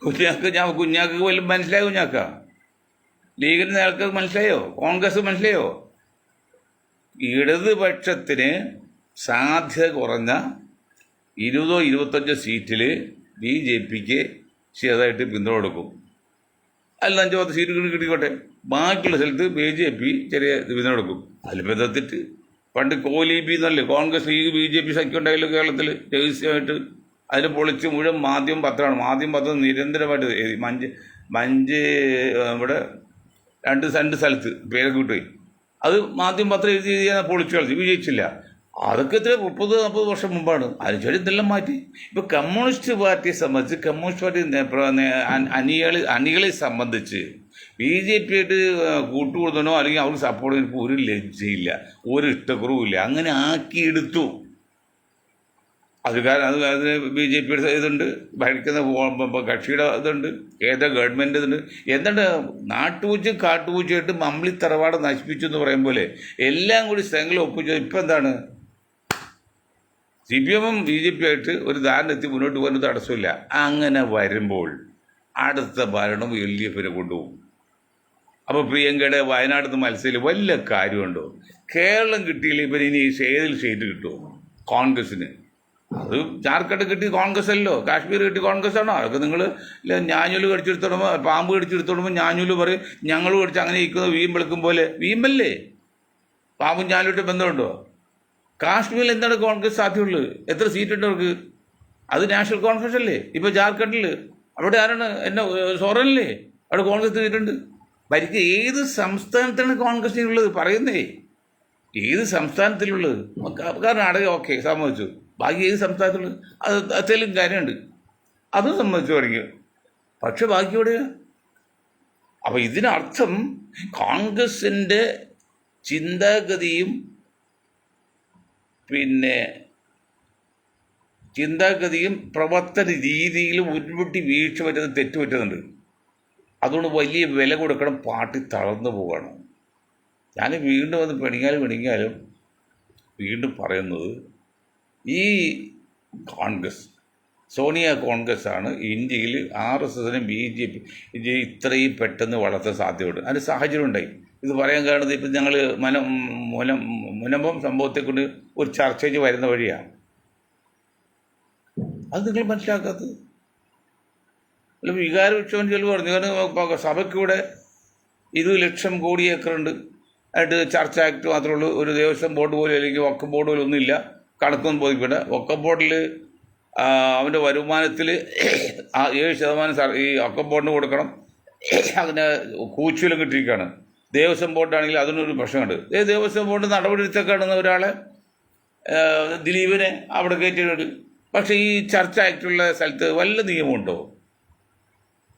കുഞ്ഞാക്ക് വല്ലതും മനസ്സിലായോ? കുഞ്ഞാക്ക ലീഗിൻ്റെ ആൾക്കാർക്ക് മനസ്സിലായോ? കോൺഗ്രസ് മനസ്സിലായോ? ഇടതുപക്ഷത്തിന് സാധ്യത കുറഞ്ഞ 20-25 സീറ്റിൽ BJPക്ക് ചെറുതായിട്ട് പിന്തുണ കൊടുക്കും. അല്ല 5-10 സീറ്റ് കിട്ടിക്കോട്ടെ. ബാക്കിയുള്ള സ്ഥലത്ത് BJP ചെറിയ പിന്തുണ കൊടുക്കും. അതിലിപ്പോൾ തെറ്റിട്ട് പണ്ട് കോലീബി എന്നല്ലേ കോൺഗ്രസ് BJP സഖ്യം ഉണ്ടായല്ലോ കേരളത്തിൽ രഹസ്യമായിട്ട്. അതിന് പൊളിച്ച് മുഴുവൻ മാധ്യമം പത്രമാണ്. മാധ്യമം പത്രം നിരന്തരമായിട്ട് മഞ്ച് ഇവിടെ 2 സ്ഥലത്ത് പേരൊക്കെ കിട്ടുപോയി. അത് മാധ്യമം പത്രം എഴുതി പൊളിച്ചു കളിച്ചു, വിജയിച്ചില്ല. അതൊക്കെ എത്ര 30-40 വർഷം മുമ്പാണ്. അതിനുശേഷം ഇതെല്ലാം മാറ്റി. ഇപ്പോൾ കമ്മ്യൂണിസ്റ്റ് പാർട്ടിയെ സംബന്ധിച്ച്, കമ്മ്യൂണിസ്റ്റ് പാർട്ടി അണികളെ സംബന്ധിച്ച് BJP ആയിട്ട് കൂട്ടുകൂടുന്നോ അല്ലെങ്കിൽ അവർക്ക് സപ്പോർട്ട് ചെയ്യുമ്പോൾ ഒരു ലജ്ജയില്ല, ഒരു ഇഷ്ടക്കുറവുമില്ല. അങ്ങനെ ആക്കിയെടുത്തു. അത് BJPയുടെ ഇതുണ്ട്, ഭരിക്കുന്ന കക്ഷിയുടെ ഇതുണ്ട്, കേന്ദ്ര ഗവൺമെൻറ് ഇതുണ്ട്. എന്താണ് നാട്ടുപൂച്ചും കാട്ടുപൂച്ചയായിട്ട് മമ്മിളി തറവാട് നശിപ്പിച്ചു എന്ന് പറയും പോലെ എല്ലാം കൂടി സ്ഥലങ്ങളിൽ ഒപ്പിച്ചു. ഇപ്പം എന്താണ് CPM-ഉം BJP ആയിട്ട് ഒരു ധാരണ എത്തി മുന്നോട്ട് പോകാൻ തടസ്സമില്ല. അങ്ങനെ വരുമ്പോൾ അടുത്ത ഭരണം LDF-നെ കൊണ്ടുപോകും. അപ്പോൾ പ്രിയങ്കയുടെ വയനാട്ടിൽ നിന്ന് മത്സരിച്ച് വല്ല കാര്യമുണ്ടോ? കേരളം കിട്ടിയില്ല. ഇപ്പം ഇനി ഏതിൽ സ്റ്റേറ്റ് കിട്ടുമോ കോൺഗ്രസ്സിന്? അത് ജാർഖണ്ഡ് കിട്ടി കോൺഗ്രസ് അല്ലോ, കാശ്മീർ കിട്ടി കോൺഗ്രസ് ആണോ? അതൊക്കെ നിങ്ങൾ ഞാഞ്ഞൂല് കടിച്ചെടുത്തോടുമ്പോൾ, പാമ്പ് കടിച്ചെടുത്തോടുമ്പോൾ ഞാഞ്ഞൂല് പറയും ഞങ്ങൾ കടിച്ച് അങ്ങനെ ഇരിക്കുന്നത് വീമ്പെളുക്കും പോലെ. വീമ്പല്ലേ? പാമ്പും ഞാഞ്ഞൂലിട്ട് ബന്ധമുണ്ടോ? കാശ്മീരിൽ എന്താണ് കോൺഗ്രസ് സാധ്യതയുള്ളത്? എത്ര സീറ്റുണ്ട് അവർക്ക്? അത് നാഷണൽ കോൺഫറൻസ് അല്ലേ. ഇപ്പോൾ ജാർഖണ്ഡിൽ അവിടെ ആരാണ്? സോറനല്ലേ? അവിടെ കോൺഗ്രസ് സീറ്റുണ്ട്. ഭരിക്കുക ഏത് സംസ്ഥാനത്താണ് കോൺഗ്രസിനുള്ളത്? പറയുന്നേ ഏത് സംസ്ഥാനത്തിലുള്ളത്? കർണാടക ഓക്കെ സമ്മതിച്ചു. ബാക്കി ഏത് സംസ്ഥാനത്തുള്ളത്? അത് തെലുങ്ക് കാര്യമുണ്ട്, അതും സമ്മതിച്ചു തുടങ്ങി. പക്ഷെ ബാക്കി എവിടെയാ? അപ്പം ഇതിനർത്ഥം കോൺഗ്രസിൻ്റെ ചിന്താഗതിയും പ്രവർത്തന രീതിയിലും ഉരുട്ടി വീഴ്ച പറ്റുന്നത് തെറ്റുപറ്റുന്നുണ്ട്. അതുകൊണ്ട് വലിയ വില കൊടുക്കണം. പാർട്ടി തളർന്നു പോവുകയാണ്. ഞാൻ വീണ്ടും വന്ന് പെണിങ്ങാലും വീണ്ടും പറയുന്നത്, ഈ കോൺഗ്രസ്, സോണിയ കോൺഗ്രസ്സാണ് ഇന്ത്യയിൽ RSS-നും BJP ഇത്രയും പെട്ടെന്ന് വളർത്താൻ സാധ്യതയുണ്ട്. അതിന് സാഹചര്യം ഉണ്ടായി. ഇത് പറയാൻ കാരണം ഇപ്പം ഞങ്ങൾ മുനമ്പം സംഭവത്തെക്കൊണ്ട് ഒരു ചർച്ചയ്ക്ക് വരുന്ന വഴിയാണ്. അത് നിങ്ങൾ മനസ്സിലാക്കാത്തത്. അല്ല, വികാരവിക്ഷോഭം ചില പറഞ്ഞു. കാരണം സഭയ്ക്കൂടെ 20 ലക്ഷം കോടി ഏക്കറുണ്ട് ആയിട്ട് ചർച്ച ആക്ട് മാത്രമേ ഉള്ളൂ. ഒരു ദേവസ്വം ബോർഡ് പോലും അല്ലെങ്കിൽ വക്കം ബോർഡ് പോലും ഒന്നുമില്ല. കണക്കൊന്നും ബോധിക്കട്ടെ. വക്കം ബോർഡിൽ അവൻ്റെ വരുമാനത്തിൽ 7% ഈ വക്കം ബോർഡിന് കൊടുക്കണം. അതിന് കൂച്ചുവിലും കിട്ടിയിരിക്കുകയാണ്. ദേവസ്വം ബോർഡാണെങ്കിൽ അതിനൊരു പ്രശ്നമുണ്ട്. ദേവസ്വം ബോർഡ് നടപടിയെടുത്തേക്കാണെന്ന ഒരാളെ ദിലീപിനെ അവിടെ കയറ്റിയിട്ടുണ്ട്. പക്ഷേ ഈ ചർച്ച ആക്ടുള്ള സ്ഥലത്ത് വല്ല നിയമമുണ്ടോ?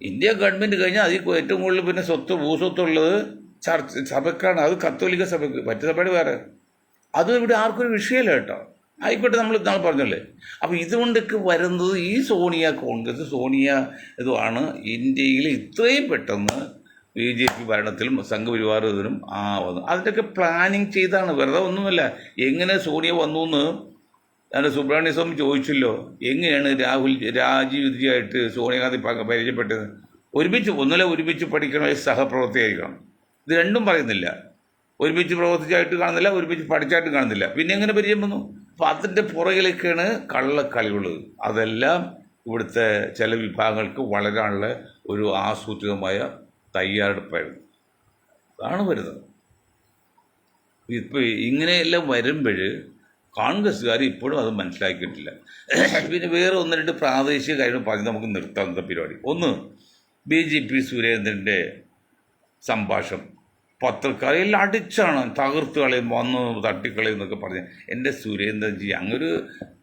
ഇന്ത്യ ഗവൺമെൻറ് കഴിഞ്ഞാൽ അതിൽ ഏറ്റവും കൂടുതൽ പിന്നെ ഭൂസ്വത്തുള്ളത് സഭയ്ക്കാണ്. അത് കത്തോലിക്ക സഭയ്ക്ക്, മറ്റു സഭയുടെ വേറെ. അതും ഇവിടെ ആർക്കൊരു വിഷയമല്ല കേട്ടോ. ആയിക്കോട്ടെ, നമ്മൾ പറഞ്ഞല്ലേ. അപ്പോൾ ഇതുകൊണ്ടൊക്കെ വരുന്നത് ഈ കോൺഗ്രസ് സോണിയ ഇതുമാണ് ഇന്ത്യയിൽ ഇത്രയും പെട്ടെന്ന് BJP ഭരണത്തിലും സംഘപരിവാർ ഇതിനും വന്നു. അതിൻ്റെയൊക്കെ പ്ലാനിങ് ചെയ്താണ്, വെറുതെ ഒന്നുമല്ല. എങ്ങനെ സോണിയ വന്നു എന്ന് ഞാൻ സുബ്രഹ്മണ്യ സ്വാമി ചോദിച്ചല്ലോ, എങ്ങനെയാണ് രാജീവ് വിദ്യയായിട്ട് സോണിയാഗാന്ധി പരിചയപ്പെട്ടത്? ഒരുമിച്ച് പഠിക്കണ സഹപ്രവർത്തകയായിരിക്കണം. ഇത് രണ്ടും പറയുന്നില്ല. ഒരുമിച്ച് പ്രവർത്തിച്ചായിട്ട് കാണുന്നില്ല, ഒരുമിച്ച് പഠിച്ചായിട്ട് കാണുന്നില്ല. പിന്നെ എങ്ങനെ പരിചയം വന്നു? അപ്പം അതിൻ്റെ പുറകിലേക്കാണ് കള്ളക്കളികളുള്ളത്. അതെല്ലാം ഇവിടുത്തെ ചില വിഭാഗങ്ങൾക്ക് വളരാനുള്ള ഒരു ആസൂത്രിതമായ തയ്യാറെടുപ്പായിരുന്നു. അതാണ് വരുന്നത്. ഇപ്പോൾ ഇങ്ങനെയെല്ലാം വരുമ്പോൾ കോൺഗ്രസ്സുകാർ ഇപ്പോഴും അത് മനസ്സിലാക്കിയിട്ടില്ല. പിന്നെ വേറെ ഒന്ന് രണ്ട് പ്രാദേശിക കാര്യങ്ങൾ പറഞ്ഞ് നമുക്ക് നിർത്താവുന്ന പരിപാടി. ഒന്ന്, BJP സുരേന്ദ്രൻ്റെ സംഭാഷണം പത്രക്കാരെല്ലാം അടിച്ചാണ്, തകർത്ത് കളയും, വന്ന് തട്ടിക്കളയും എന്നൊക്കെ പറഞ്ഞ്. എൻ്റെ സുരേന്ദ്രൻജി, അങ്ങൊരു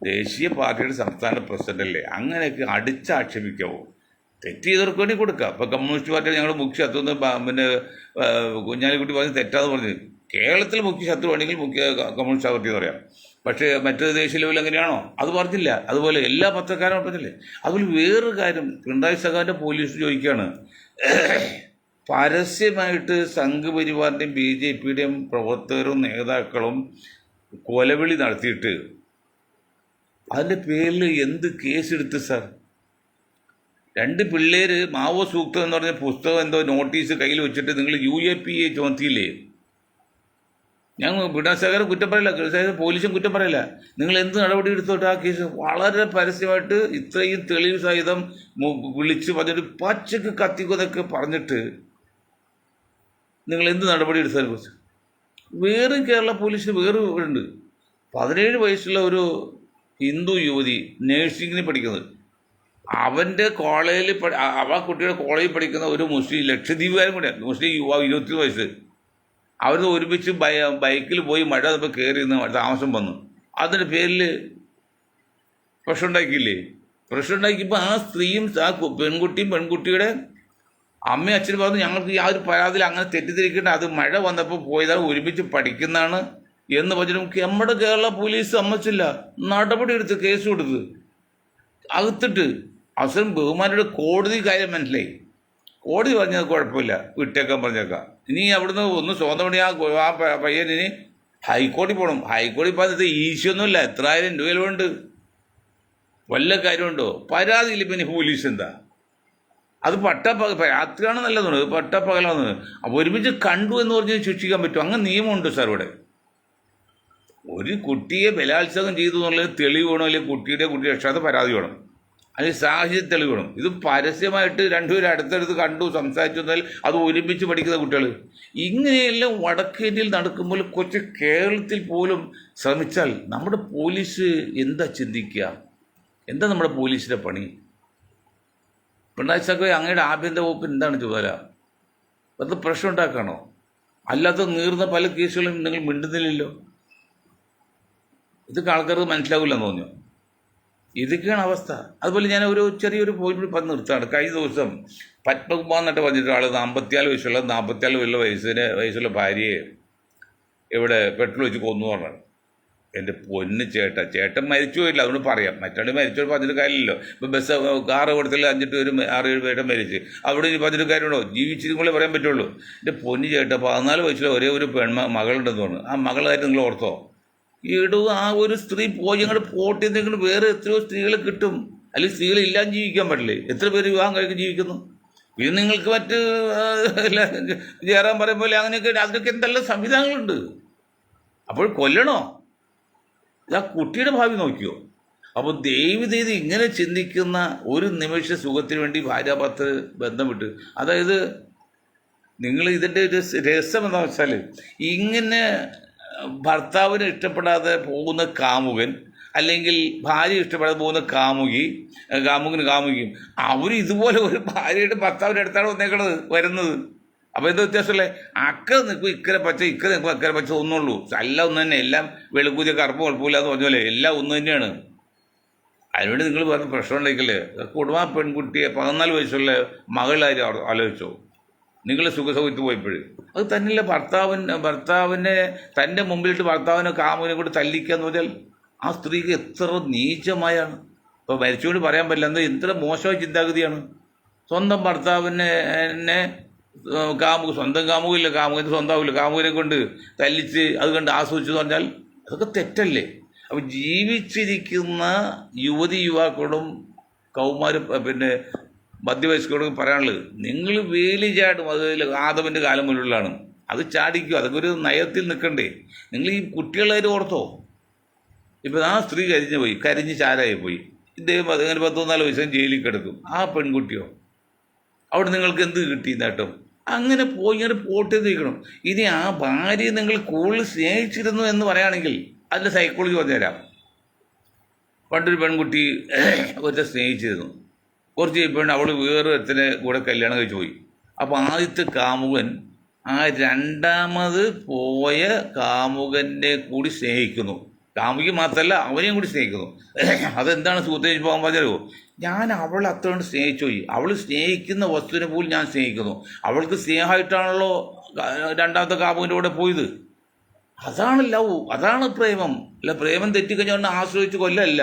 ദേശീയ പാർട്ടിയുടെ സംസ്ഥാന പ്രസിഡന്റ് അല്ലേ, അങ്ങനെയൊക്കെ അടിച്ചാക്ഷേപിക്കാവോ? തെറ്റ് ചെയ്തവർക്ക് വേണ്ടി കൊടുക്കുക. ഇപ്പോൾ കമ്മ്യൂണിസ്റ്റ് പാർട്ടിയിൽ ഞങ്ങളുടെ മുഖ്യ ശത്രു പിന്നെ കുഞ്ഞാലിക്കുട്ടി പറഞ്ഞ് തെറ്റാന്ന് പറഞ്ഞ്. കേരളത്തിൽ മുഖ്യ ശത്രു ആണെങ്കിൽ കമ്മ്യൂണിസ്റ്റ് പാർട്ടി എന്ന് പറയാം. പക്ഷേ മറ്റൊരു ദേശീയ ലെവലിൽ എങ്ങനെയാണോ അത് പറഞ്ഞില്ല. അതുപോലെ എല്ലാ പത്രക്കാരും പറഞ്ഞില്ലേ. അതുപോലെ വേറൊരു കാര്യം, പിണറായി സഖാവിൻ്റെ പോലീസ് ചോദിക്കുകയാണ്, പരസ്യമായിട്ട് സംഘപരിവാറിൻ്റെയും BJPയുടെയും പ്രവർത്തകരും നേതാക്കളും കൊലവിളി നടത്തിയിട്ട് അതിൻ്റെ പേരിൽ എന്ത് കേസെടുത്ത് സാർ? 2 പിള്ളേർ മാവോ സൂക്തം എന്ന് പറഞ്ഞ പുസ്തകം എന്തോ നോട്ടീസ് കയ്യിൽ വെച്ചിട്ട് നിങ്ങൾ UAPA ചുമത്തിയില്ലേ? ഞാൻ പിണറായി കുറ്റം പറയില്ല, പോലീസും കുറ്റം പറയില്ല. നിങ്ങൾ എന്ത് നടപടി എടുത്തോട്ട് ആ കേസ് വളരെ പരസ്യമായിട്ട് ഇത്രയും തെളിവ് സഹിതം വിളിച്ച് പറഞ്ഞിട്ട് പച്ചക്ക് കത്തിക്കുന്നതൊക്കെ പറഞ്ഞിട്ട് നിങ്ങൾ എന്ത് നടപടി എടുത്തതിനെ കുറിച്ച്? വേറെ കേരള പോലീസിന് വേറെ ഉണ്ട്. 17 വയസ്സുള്ള ഒരു ഹിന്ദു യുവതി നേഴ്സിങ്ങിന് പഠിക്കുന്നത്, അവൻ്റെ കോളേജിൽ കുട്ടിയുടെ കോളേജിൽ പഠിക്കുന്ന ഒരു മുസ്ലിം ലക്ഷദ്വീപുകാരും കൂടെ, മുസ്ലിം യുവാവ് 21 വയസ്സ്, അവർ ഒരുമിച്ച് ബൈക്കിൽ പോയി മഴ ഇപ്പോൾ കയറി നിന്ന് താമസം വന്നു. അതിൻ്റെ പേരിൽ പ്രശ്നം ഉണ്ടാക്കിയില്ലേ? പ്രശ്നം ഉണ്ടാക്കിയപ്പോൾ ആ സ്ത്രീയും ആ പെൺകുട്ടിയുടെ അമ്മയും അച്ഛനും പറഞ്ഞു, ഞങ്ങൾക്ക് ആ ഒരു പരാതിയിൽ അങ്ങനെ തെറ്റിദ്ധരിക്കേണ്ട, അത് മഴ വന്നപ്പോൾ പോയതാണ്, ഒരുമിച്ച് പഠിക്കുന്നതാണ് എന്ന് പറഞ്ഞിട്ട് നമ്മുടെ കേരള പോലീസ് സമ്മതിച്ചില്ല. നടപടി എടുത്ത് കേസ് കൊടുത്ത് അകത്തിട്ട് അവസരം ബഹുമാനയുടെ കോടതി കാര്യം മനസ്സിലായി. കോടതി പറഞ്ഞത് കുഴപ്പമില്ല, വിട്ടേക്കാൻ പറഞ്ഞേക്കാം. ഇനി അവിടുന്ന് ഒന്ന് സ്വന്തം ആ പയ്യനിന് ഹൈക്കോടതി പോകണം. ഹൈക്കോടതി പറഞ്ഞത് ഈശൊന്നുമില്ല, എത്ര ആയിരം രൂപയിലുണ്ട്, വല്ല കാര്യമുണ്ടോ? പരാതിയില്ല, പിന്നെ പോലീസ് എന്താ? അത് രാത്രിയാണ് നല്ലതാണ്, പട്ടപ്പകലാണ്. അപ്പോൾ ഒരുമിച്ച് കണ്ടു എന്ന് പറഞ്ഞ് ശിക്ഷിക്കാൻ പറ്റും? അങ്ങനെ നിയമമുണ്ട് സാർ ഇവിടെ. ഒരു കുട്ടിയെ ബലാത്സംഗം ചെയ്തു എന്നുള്ളത് തെളിവ് വേണം, അല്ലെങ്കിൽ കുട്ടി രക്ഷാത്ത പരാതി വേണം, അല്ലെങ്കിൽ സാഹചര്യ തെളിവ് വേണം. ഇത് പരസ്യമായിട്ട് രണ്ടുപേരും അടുത്തടുത്ത് കണ്ടു സംസാരിച്ചു എന്നാൽ അത് ഒരുമിച്ച് പഠിക്കുന്ന കുട്ടികൾ. ഇങ്ങനെയെല്ലാം വടക്കേന്ത്യയിൽ നടക്കുമ്പോൾ കൊച്ചു കേരളത്തിൽ പോലും ശ്രമിച്ചാൽ നമ്മുടെ പോലീസ് എന്താ ചിന്തിക്കുക? എന്താ നമ്മുടെ പോലീസിൻ്റെ പണി? പിണറായി സഖാവ് അങ്ങയുടെ ആഭ്യന്തര വകുപ്പ് എന്താണ് ചുമതല? അത് പ്രശ്നം ഉണ്ടാക്കണോ? അല്ലാത്ത നീർന്ന പല കേസുകളും നിങ്ങൾ മിണ്ടുന്നില്ലല്ലോ. ഇതൊക്കെ ആൾക്കാർക്ക് മനസ്സിലാവില്ലെന്ന് തോന്നിയോ? ഇതൊക്കെയാണ് അവസ്ഥ. അതുപോലെ ഞാൻ ചെറിയൊരു പോയിന്റ് പറഞ്ഞ് നിർത്താണ്. കഴിഞ്ഞ ദിവസം പത്മകുമാർ എന്നിട്ട് പറഞ്ഞിട്ട് ആൾ 44 വയസ്സുള്ള ഭാര്യയെ ഇവിടെ പെട്രോൾ വെച്ച് കൊന്നു പറഞ്ഞാണ്. എൻ്റെ പൊന്ന് ചേട്ടൻ മരിച്ചു പോയില്ല, അതുകൊണ്ട് പറയാം. മറ്റാൾ മരിച്ചോട് പറഞ്ഞിട്ട് കാര്യമില്ലല്ലോ. ഇപ്പോൾ ബസ് 6 കൊടുത്തില്ല 5 പേരും 6-7 പേരും മരിച്ച്, അവിടെ ഇനി പറഞ്ഞിട്ട് കാര്യമുണ്ടോ? ജീവിച്ചിരിക്കുമ്പോഴേ പറയാൻ പറ്റുള്ളൂ. എൻ്റെ പൊന്ന് 14 വയസ്സിലെ ഒരേ ഒരു മകളുണ്ടെന്ന് പറഞ്ഞു. ആ മകളായിട്ട് നിങ്ങൾ ഓർത്തോ? ആ ഒരു സ്ത്രീ പോയി ഞങ്ങളുടെ പോട്ടി എന്തെങ്കിലും വേറെ എത്രയോ സ്ത്രീകളെ കിട്ടും, അല്ലെങ്കിൽ സ്ത്രീകളെ ഇല്ലാതെ ജീവിക്കാൻ പറ്റില്ലേ? എത്ര പേര് വിവാഹം കഴിച്ച് ജീവിക്കുന്നു? ഇത് നിങ്ങൾക്ക് മറ്റ് ജയറാം പറയും പോലെ അങ്ങനെയൊക്കെ അതിനൊക്കെ എന്തെല്ലാം സംവിധാനങ്ങളുണ്ട്. അപ്പോൾ കൊല്ലണോ? ആ കുട്ടിയുടെ ഭാവി നോക്കിയോ? അപ്പോൾ ദൈവം ഇങ്ങനെ ചിന്തിക്കുന്ന ഒരു നിമിഷ സുഖത്തിന് വേണ്ടി ഭാര്യാഭർത്തൃ ബന്ധം വിട്ട്, അതായത് നിങ്ങൾ ഇതിൻ്റെ ഒരു രസം എന്താണെന്ന് വെച്ചാൽ, ഇങ്ങനെ ഭർത്താവിനെ ഇഷ്ടപ്പെടാതെ പോകുന്ന കാമുകൻ, അല്ലെങ്കിൽ ഭാര്യ ഇഷ്ടപ്പെടാതെ പോകുന്ന കാമുകിയും അവർ ഇതുപോലെ ഒരു ഭാര്യയുടെ ഭർത്താവിൻ്റെ അടുത്താണ് വരുന്നത്. അപ്പോൾ എന്താ വ്യത്യാസമല്ലേ? അക്കരെ നിൽക്കും ഇക്കരെ പച്ച, ഇക്കരെ നിൽക്കും അക്കരെ പച്ച, ഒന്നുള്ളൂ. എല്ലാം ഒന്ന് തന്നെ. എല്ലാം വെളുക്കൂതിയ കറുപ്പ് കുഴപ്പമില്ല എന്ന് പറഞ്ഞ പോലെ എല്ലാം ഒന്ന് തന്നെയാണ്. അതിനുവേണ്ടി നിങ്ങൾ പറഞ്ഞ പ്രശ്നം ഉണ്ടായിക്കല്ലേ? കുടുംബ പെൺകുട്ടിയെ 14 വയസ്സുള്ള മകളാരും ആലോചിച്ചോ? നിങ്ങൾ സുഖസൗകര്യത്തിൽ പോയപ്പോഴും അത് തന്നെയല്ല. ഭർത്താവിനെ തൻ്റെ മുമ്പിലിട്ട് ഭർത്താവിനെ കാമുവിനെ കൂടി തല്ലിക്കുക എന്ന് പറഞ്ഞാൽ ആ സ്ത്രീക്ക് എത്ര നീചമായാണ്. ഇപ്പോൾ മരിച്ചുകൊണ്ട് പറയാൻ പറ്റില്ല, എന്താ എത്ര മോശമായ ചിന്താഗതിയാണ്. സ്വന്തം ഭർത്താവിനെ എന്നെ സ്വന്തം കാമുകില്ല, കാമുകന് സ്വന്തമാവില്ല, കാമുകനെ കൊണ്ട് തല്ലിച്ച് അത് കണ്ട് ആസ്വദിച്ചെന്ന് പറഞ്ഞാൽ അതൊക്കെ തെറ്റല്ലേ? അപ്പം ജീവിച്ചിരിക്കുന്ന യുവതി യുവാക്കളോടും പിന്നെ മധ്യവയസ്കരോടും പറയാനുള്ളത്, നിങ്ങൾ വേലി ചാടും, അത് ആദമിൻ്റെ കാലം മുതലുള്ളതാണ്, അത് ചാടിക്കും, അതൊക്കെ ഒരു നയത്തിൽ നിൽക്കണ്ടേ? നിങ്ങൾ ഈ കുട്ടികളായിട്ട് ഓർത്തോ? ഇപ്പം ആ സ്ത്രീ കരിഞ്ഞ് ചാരായി പോയി, ഇദ്ദേഹം അങ്ങനെ 14 വയസ്സും ജയിലിൽ കിടക്കും. ആ പെൺകുട്ടിയോ? അവിടെ നിങ്ങൾക്ക് എന്ത് കിട്ടി നേട്ടം? അങ്ങനെ ഇങ്ങനെ പോട്ടെ നിൽക്കണം. ഇനി ആ ഭാര്യയെ നിങ്ങൾ കൂടുതൽ സ്നേഹിച്ചിരുന്നു എന്ന് പറയുകയാണെങ്കിൽ അതിൻ്റെ സൈക്കോളജി പറഞ്ഞുതരാം. പണ്ടൊരു പെൺകുട്ടി ഒരുത്തെ സ്നേഹിച്ചിരുന്നു. കുറച്ച് കഴിയുമ്പോൾ അവൾ വേറെ ഒരുത്തനെ കൂടെ കല്യാണം കഴിച്ച് പോയി. അപ്പോൾ ആദ്യത്തെ കാമുകൻ ആ രണ്ടാമത് പോയ കാമുകനെ കൂടി സ്നേഹിക്കുന്നു. കാമുകി മാത്രമല്ല, അവനെയും കൂടി സ്നേഹിക്കുന്നു. അതെന്താണ് സുഹൃത്തേജ് പോകാൻ പറഞ്ഞല്ലോ? ഞാൻ അവളെ അത്രകൊണ്ട് സ്നേഹിച്ചു പോയി. അവൾ സ്നേഹിക്കുന്ന വസ്തുവിനെ പോലും ഞാൻ സ്നേഹിക്കുന്നു. അവൾക്ക് സ്നേഹമായിട്ടാണല്ലോ രണ്ടാമത്തെ കാമുകൻ്റെ കൂടെ പോയത്. അതാണ് ലവ്, അതാണ് പ്രേമം. അല്ല പ്രേമം തെറ്റിക്കഴിഞ്ഞാൽ ആശ്രയിച്ച് കൊല്ലല്ല.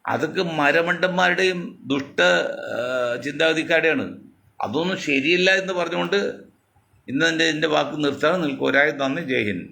അതൊക്കെ മരമണ്ടന്മാരുടെയും ദുഷ്ട ചിന്താഗതിക്കാരുടെയാണ്. അതൊന്നും ശരിയല്ല എന്ന് പറഞ്ഞുകൊണ്ട് ഇന്ന് എൻ്റെ വാക്ക് നിർത്താണ്. നിങ്ങൾക്ക് ഒരായി നന്ദി. ജയ് ഹിന്ദ്.